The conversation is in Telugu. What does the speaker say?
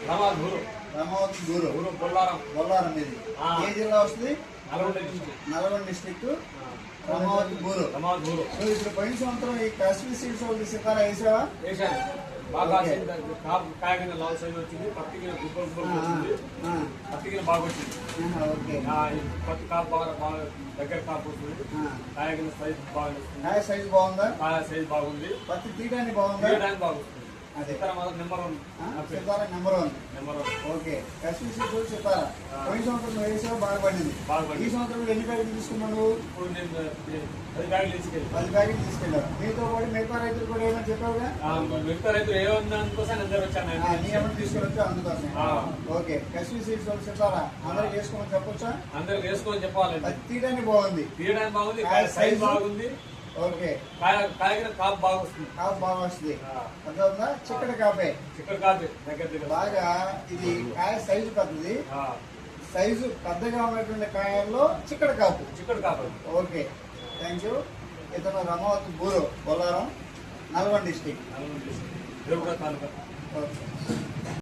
రామావతి గూరు బొల్లారం ఇది ఏ జిల్లా వస్తుంది? నల్గొండ డిస్ట్రిక్ట్ రామావతి గూరు. సో ఇప్పుడు పోయిన సంవత్సరం ఈ కాశ్మీర్ సీడ్స్ వాళ్ళు సితారా వేసావా? బాగా కాయగిన లాల్ సైజ్ వచ్చింది, పత్తికి గుబ్బలు వచ్చింది, పత్తికి బాగా వచ్చింది. పత్తి కాపు బాగా దగ్గర కాపు వస్తుంది, కాయగిన సైజ్ బాగా వస్తుంది. కాయ సైజ్ బాగుందా? కాయ సైజ్ బాగుంది, పత్తి తీయడానికి బాగుందా? తీయడానికి బాగుంది. సితారా నెంబర్ 1. ఓకే, కాశ్మీర్ సీడ్స్ సితారా పోయిన సంవత్సరం వేసావా? బాగా పడింది. ఈ సంవత్సరం ఎన్ని ప్యాకెట్లు తీసుకున్నావు? ఇప్పుడు నేను 10 ప్యాకెట్లు తీసుకెళ్ళి 10 ప్యాకెట్లు తీసుకెళ్ళావు. మీతో పాటు మిగతా రైతులు కూడా ఏమైనా చెప్పావుగా? మిగతా రైతులు ఏమన్నా అందుకోసం అందరూ వచ్చాను. నీ ఏమైనా తీసుకెళ్ళొచ్చు అందుకోసం. ఓకే, కాశ్మీర్ సీడ్స్ వాళ్ళు సితారా అందరికి వేసుకోమని చెప్పొచ్చా? అందరికి వేసుకోమని చెప్పాలి. తీయడానికి బాగుంది, సైజ్ బాగుంది. ఓకే, కాయగిన కాపు బాగా వస్తుంది. కాపు బాగా వస్తుంది. అర్థమవుతుందా? చిక్కటి కాపే. చిక్కటి కాపే దగ్గర బాగా ఇది కాయ సైజు పెద్దది. సైజు పెద్దగా ఉన్నటువంటి కాయల్లో చిక్కటి కాపు. Okay, thank you. ఇతను రామావతి గూరు బొల్లారం, నల్గొండ డిస్ట్రిక్ట్. ఓకే.